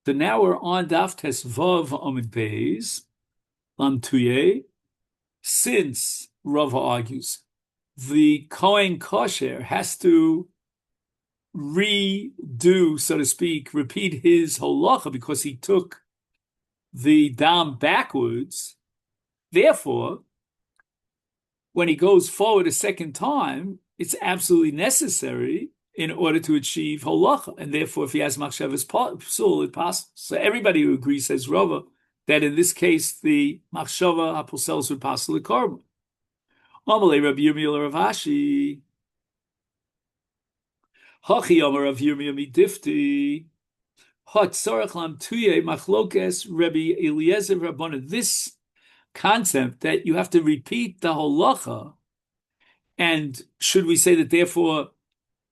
So now we're on Daf Tes Vav Amid Beis Lam Tuye. Since Rava argues the Kohen Kosher has to redo, so to speak, repeat his halacha because he took the dam backwards. Therefore, when he goes forward a second time, it's absolutely necessary in order to achieve halacha. And therefore, if he has machshavas psul, it passes. So everybody who agrees, says Rava, that in this case, the machshava haposelos would pass the korban. Amalei Rabbi Yomi Rav Ashi. Hachi Amar Rav Yomi Difti. Hot Sarach Lam Tuye Machlokes Rabbi Eliezer Rabbana. This concept that you have to repeat the halacha, and should we say that therefore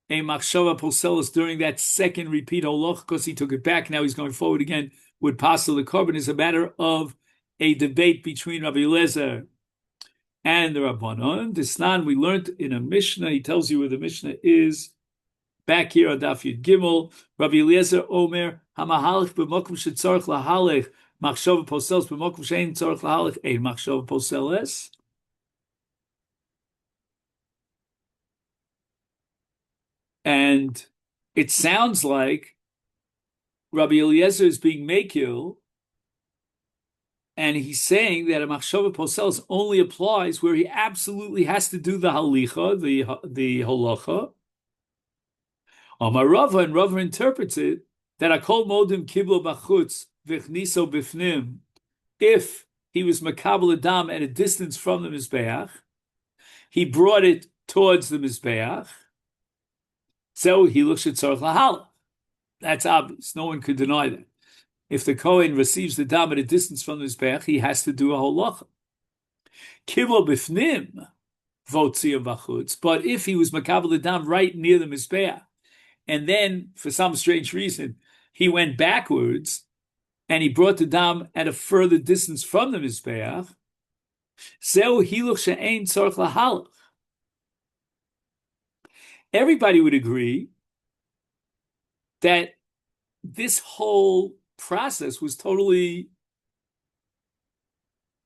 a machshava poselos during that second repeat halacha, because he took it back, now he's going forward again, would pass the korban, is a matter of a debate between Rabbi Eliezer and the Rabbanon. This nan we learned in a Mishnah. He tells you where the Mishnah is. Back here on Daf Yud Gimel, Rabbi Eliezer Omer Hamahalech b'mokum shetzarich lahalech machshava poselos b'mokum she'ein tzarich lahalech ein machshava poseles. And it sounds like Rabbi Eliezer is being makil, and he's saying that a machshava poselos only applies where he absolutely has to do the halicha, the halacha. Amar Rava, and Rava interprets it that akol modim kiblo bachutz v'chniso bifnim, if he was makabel adam at a distance from the mizbeach, he brought it towards the mizbeach. So he looks at tzarich lahala. That's obvious. No one could deny that. If the Kohen receives the dam at a distance from the mizbeach, he has to do a halacha. Kiblo bifnim votzia bachutz. But if he was makabel adam right near the mizbeach, and then, for some strange reason, he went backwards and he brought the dam at a further distance from the Mizbeach, zeu hiluch she'ein tzarich lahalach. Everybody would agree that this whole process was totally,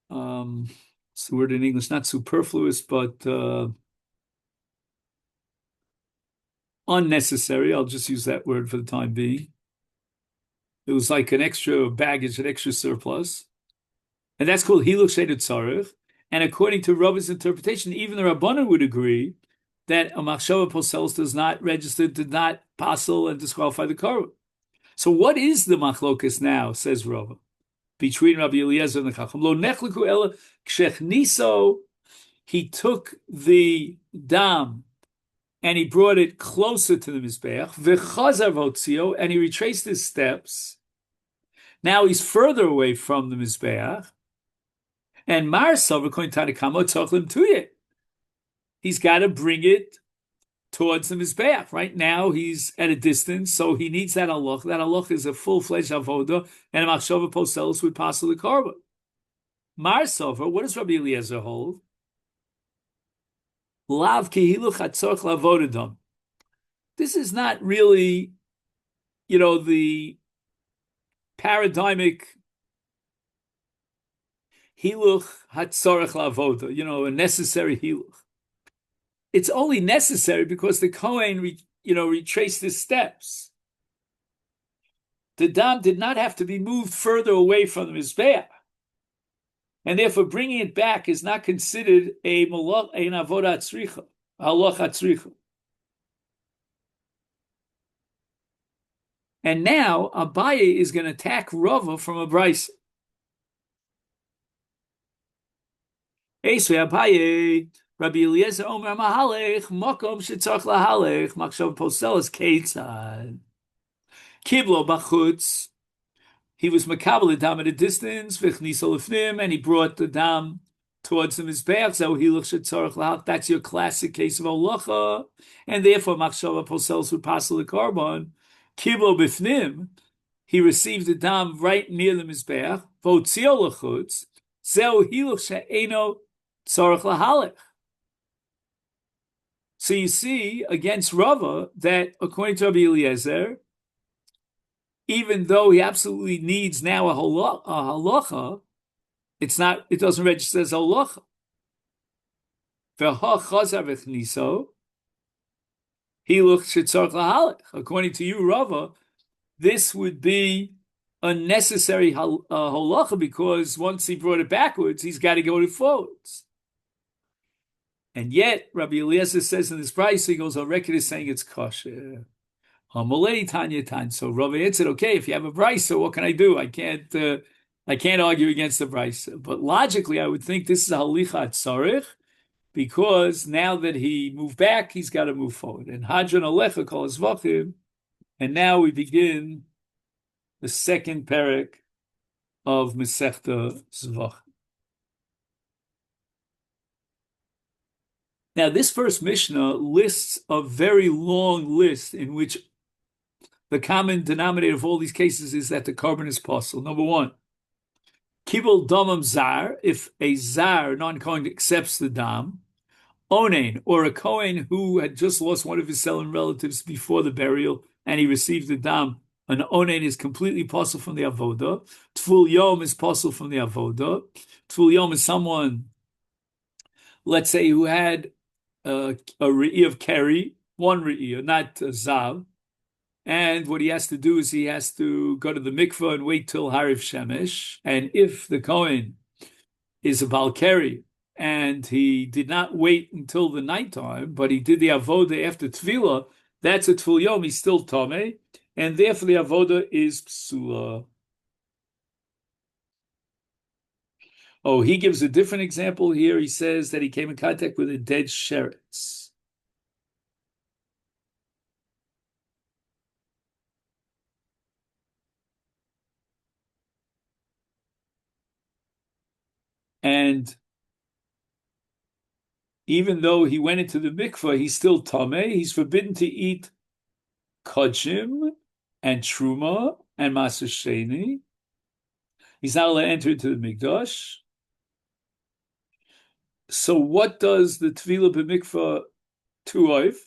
what's the word in English? Not superfluous, but unnecessary. I'll just use that word for the time being. It was like an extra baggage, an extra surplus. And that's called Hiluch She'ein Tzarich. And according to Rava's interpretation, even the Rabbanan would agree that a machshava poselos does not register, did not passel and disqualify the korban. So what is the machlokas now, says Rava, between Rabbi Eliezer and the Chacham? Lo nechliku ela kshechniso, he took the dam and he brought it closer to the Mizbeach, v'chazar votzio, and he retraced his steps. Now he's further away from the Mizbeach, and Marsav, according to Tanakama, tzachlim tuye. He's got to bring it towards the Mizbeach. Right now he's at a distance, so he needs that halach. That halach is a full-fledged avoda, and a machshava poselos would pass the korban. Marsav, what does Rabbi Eliezer hold? Lav kihiluch hatzorch lavodadam. This is not really, the paradigmic hiluch hatzorch lavoda, a necessary hiluch. It's only necessary because the Kohen, retraced his steps. The dam did not have to be moved further away from the Mizbeach. And therefore, bringing it back is not considered an avodah tzricha, halach tzricha. And now Abaye is going to attack Rava from a brisa. Esrei Abaye, Rabbi Eliezer Omer Mahalech, Makom shetzarich lahalech, machshava poselos keitzad. Kiblo bachutz. He was makabel the dam at a distance, v'chniso lefnim, and he brought the dam towards the mizbeach. So hiluch shetzarich lahalech. That's your classic case of halacha, and therefore machshava poselos would pass the korban. Kiblo b'fnim, he received the dam right near the mizbeach. Votzio lechutz, zeu hiluch she'eino tzarich lahalech. So you see against Rava that according to Rabbi Eliezer, even though he absolutely needs now a halacha, it doesn't register as a halacha. He looks shitzarch lahalik. According to you, Rava, this would be a necessary halacha because once he brought it backwards, he's got to go to forwards. And yet, Rabbi Eliezer says in this price, he goes, on record is saying it's kosher. So Rabbi answered, okay, if you have a price, so what can I do? I can't argue against the price. But logically, I would think this is a halicha tzarich, because now that he moved back, he's got to move forward. And Hadran Alecha call Zevachim, and now we begin the second parak of Masechta Zevachim. Now, this first Mishnah lists a very long list in which the common denominator of all these cases is that the carbon is possible. Number one, Kibul Damam Zar, if a Zar, non-Kohen, accepts the Dam, Onain, or a Kohen who had just lost one of his Selim relatives before the burial and he received the Dam, an Onain is completely possible from the Avodah. Tful Yom is possible from the Avodah. Tful Yom is someone, let's say, who had a Re'iyah of Keri, one Re'iyah, not Zav. And what he has to do is he has to go to the mikveh and wait till Hariv Shemesh. And if the Kohen is a Balkari and he did not wait until the nighttime, but he did the avodah after tefillah, that's a tefil yom, he's still tameh, and therefore the avodah is psula. Oh, he gives a different example here. He says that he came in contact with a dead sheretz. And even though he went into the mikveh, he's still tameh. He's forbidden to eat kodshim and truma and maser sheni. He's not allowed to enter into the mikdash. So what does the tevilah b'mikveh tuoif?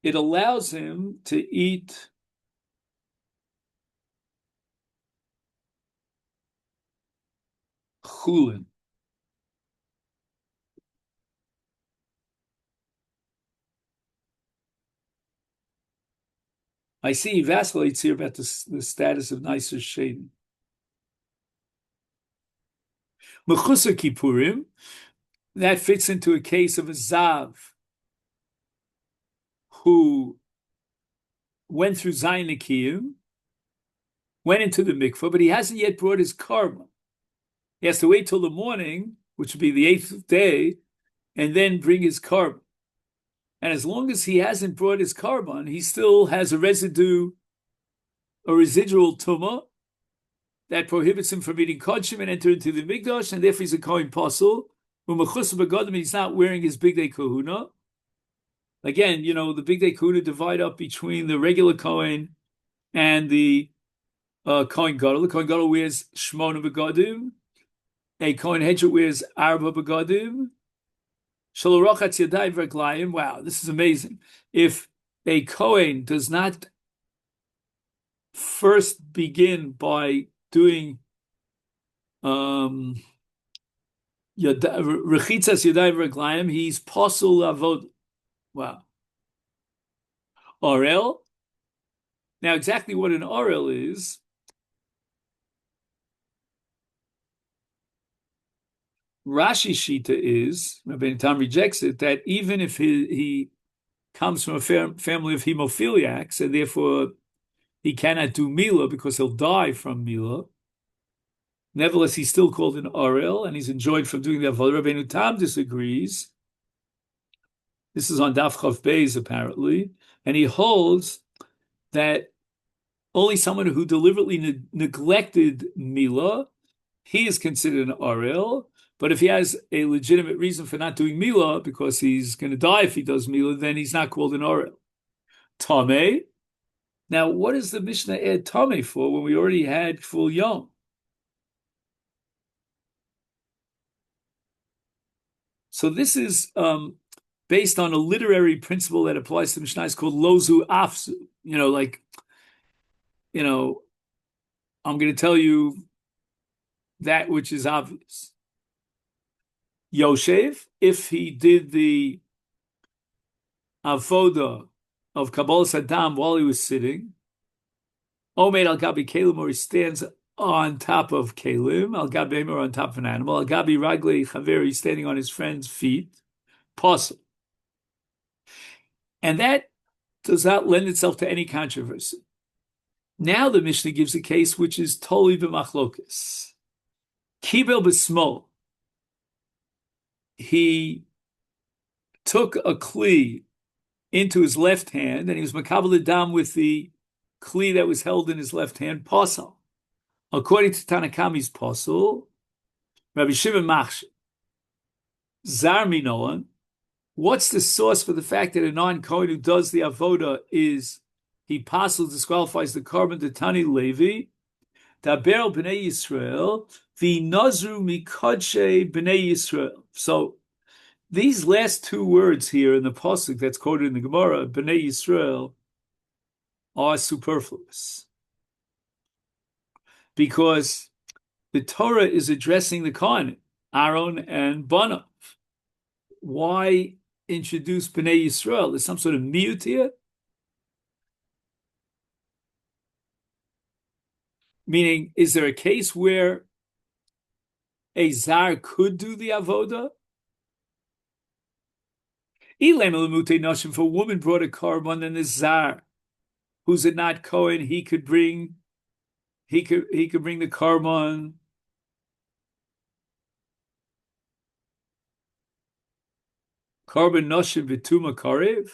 It allows him to eat chulin. I see he vacillates here about the status of Nicer Shaden. Mechusa Kippurim, that fits into a case of a Zav who went through Zayin Nikiyim, went into the mikveh, but he hasn't yet brought his karma. He has to wait till the morning, which would be the 8th day, and then bring his karma. And as long as he hasn't brought his carbon, he still has a residual tumah that prohibits him from eating kodshim and enter into the mikdash, and therefore he's a kohen pasul. He's not wearing his big day kahuna. Again, the big day kahuna divide up between the regular kohen and the kohen gadol. The kohen gadol wears shmona begadim. A kohen hedger wears arba begadim. Wow, this is amazing. If a Kohen does not first begin by doing rechitzas yadayim v'raglayim, he's pasul avod. Wow. Orel. Now, exactly what an orel is, Rashi Shita is, Rabbi Tam rejects it, that even if he comes from a family of hemophiliacs, and therefore he cannot do Mila because he'll die from Mila, nevertheless, he's still called an Orel, and he's enjoined from doing that. Rabbi Tam disagrees. This is on Daf Chav Beis, apparently, and he holds that only someone who deliberately neglected Mila, he is considered an Orel. But if he has a legitimate reason for not doing Mila, because he's going to die if he does Mila, then he's not called an Orel. Tameh. Now, what does the Mishnah add Tameh for when we already had full Yom? So this is based on a literary principle that applies to Mishnah. It's called Lozu Afsu. I'm going to tell you that which is obvious. Yoshev, if he did the avoda of Kabbalah Saddam while he was sitting, Omeid al Gabi Kalim, or he stands on top of Kalim, al Gabi or on top of an animal, al Gabi Ragli Chaver, he's standing on his friend's feet, possible. And that does not lend itself to any controversy. Now the Mishnah gives a case which is totally b'machlokas. Kibel b'smol. He took a kli into his left hand, and he was makabel dam with the kli that was held in his left hand, posel. According to Tanakami's posel, Rabbi Shimon Machshir, Zar Minoan, what's the source for the fact that a non-Kohen who does the avoda is he posel disqualifies the carbon to Tani Levi, Daber b'nei Yisrael, v'nazru mikodshe b'nei Yisrael. So these last two words here in the pasuk that's quoted in the Gemara, b'nei Yisrael, are superfluous because the Torah is addressing the Kohen, Aaron and Banav. Why introduce b'nei Yisrael? There's some sort of miyut here. Meaning, is there a case where a zar could do the avoda? If a woman brought a carbon and the zar, who's a not Kohen, he could bring the carbon. Carbon noshim v'tuma karev.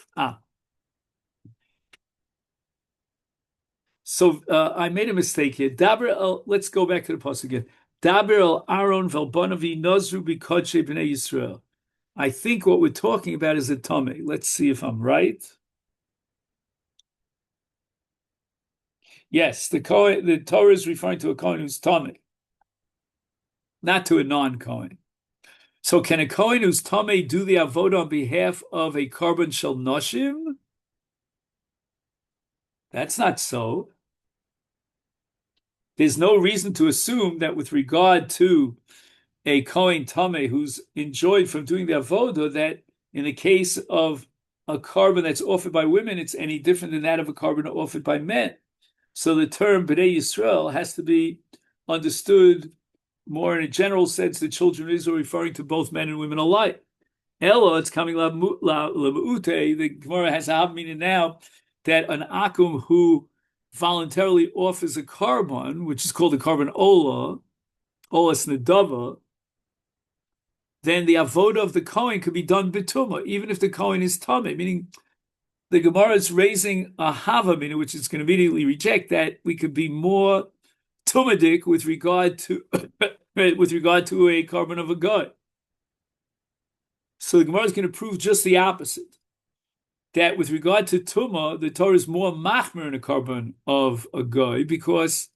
So I made a mistake here. Let's go back to the pasuk again. Daber el Aaron velbonavi nozru b'kodshe b'nei Yisrael. I think what we're talking about is a tummy. Let's see if I'm right. Yes, the Torah is referring to a Kohen who's tummy, not to a non-Kohen. So can a Kohen who's tummy do the avodah on behalf of a carbon shel noshim? That's not so. There's no reason to assume that with regard to a Kohen Tameh who's enjoyed from doing the avodah, that in the case of a carbon that's offered by women, it's any different than that of a carbon offered by men. So the term B'nai Yisrael has to be understood more in a general sense. The children of Israel referring to both men and women alike. Elo, it's coming l'mu'ute. The Gemara has a meaning now that an akum who voluntarily offers a carbon, which is called a carbon olas nedava, then the avodah of the Kohen could be done bituma, even if the Kohen is tameh. Meaning, the Gemara is raising a havamina, which is going to immediately reject that we could be more tumadik with regard to a carbon of a guy. So the Gemara is going to prove just the opposite. That with regard to Tuma, the Torah is more machmer in a carbon of a guy because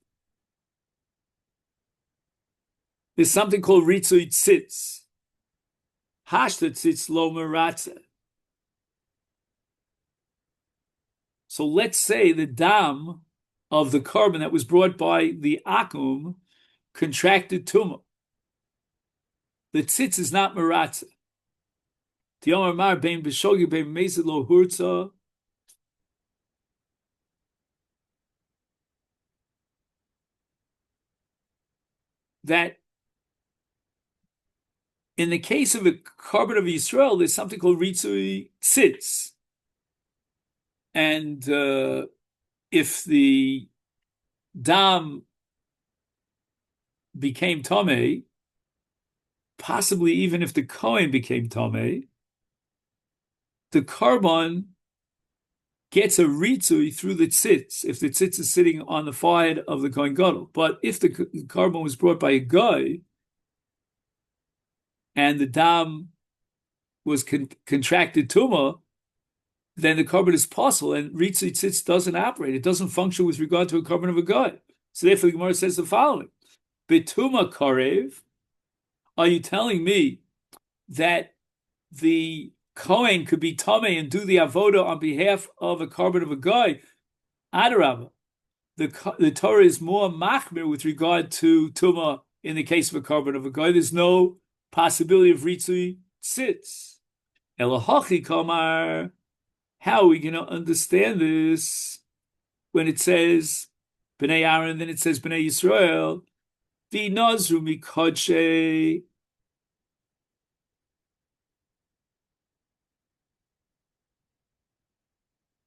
there's something called ritzui tzitz. Hashta tzitz lo meratze. So let's say the dam of the carbon that was brought by the akum contracted Tuma. The tzitz is not meratze. That in the case of a carbon of Yisrael, there's something called ritzui tzitz. And if the dam became tameh, possibly even if the Kohen became tameh, the carbon gets a ritzui through the tzitz, if the tzitz is sitting on the forehead of the Kohen Gadol. But if the carbon was brought by a guy, and the dam was contracted tuma, then the carbon is possible, and ritzui tzitz doesn't operate. It doesn't function with regard to a carbon of a guy. So therefore, the Gemara says the following: Betuma karev, are you telling me that the Kohen could be tameh and do the avodah on behalf of a carbon of a guy? Adarabah. the Torah is more machmir with regard to tuma in the case of a carbon of a guy. There's no possibility of ritzui tzitz. Elahachi kamar. How are we going to understand this when it says Bnei Aaron, then it says Bnei Yisrael? V'nazru mikodshe.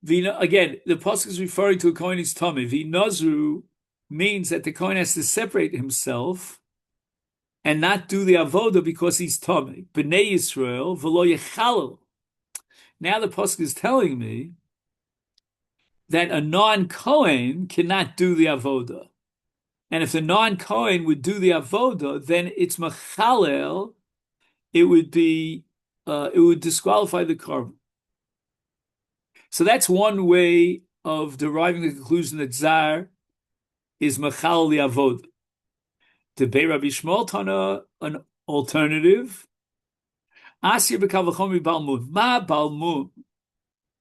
Again, the pasuk is referring to a kohen is tummy. V'nazru means that the kohen has to separate himself and not do the avoda because he's tummy. Bnei Yisrael v'lo yechalel. Now the pasuk is telling me that a non-kohen cannot do the avoda. And if the non-kohen would do the avoda, then it's machalel. It would disqualify the korban. So that's one way of deriving the conclusion that zar is machal the avoda. The Bei Rabbi Shmuel Tana, an alternative. Asir b'kavachomi balmum ma balmum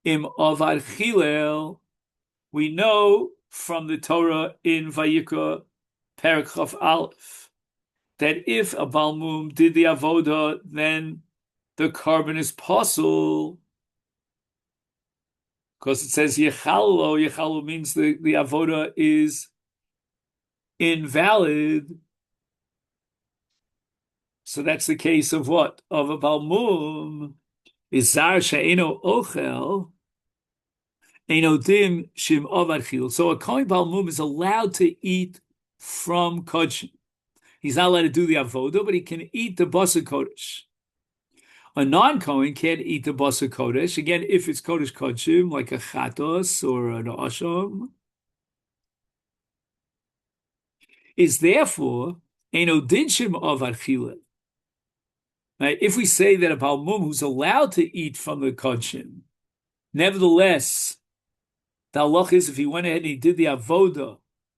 im avad chilel. We know from the Torah in Vayikra Perek Chaf Aleph that if a balmum did the avoda, then the korban is possible. Because it says yechalo, yechalo means the avoda is invalid. So that's the case of what? Of a balmum. Is zar she'eno ochel, eno dim shim avad chil. So a kohen balmum is allowed to eat from kodesh. He's not allowed to do the avoda, but he can eat the basa kodesh. A non-kohen can't eat the basa kodesh. Again, if it's kodesh kodshim, like a chatos or an asham, is therefore eno dinshim avad chilel. Right? If we say that a balmum who's allowed to eat from the kodshim, nevertheless, the halach is if he went ahead and he did the avoda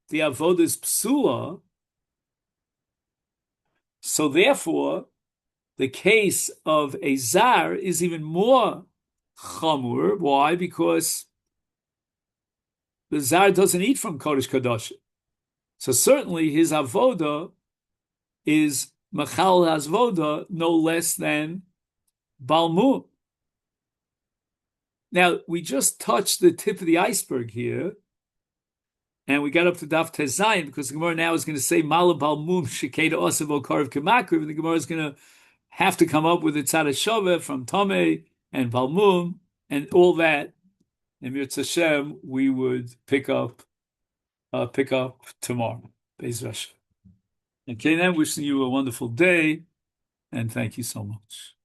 is psula. So therefore, the case of a zar is even more chamur. Why? Because the zar doesn't eat from kodesh kadosh. So certainly his avoda is machal hazvoda no less than balmum. Now, we just touched the tip of the iceberg here, and we got up to Daf Tezayin, because the Gemara now is going to say Mala balmum shekeda osav okarev kemakriv, and the Gemara is going to have to come up with a tzad shove from Tomei and balmum and all that. And Mirz Hashem, we would pick up tomorrow. Beis Rasha. Okay, then wishing you a wonderful day, and thank you so much.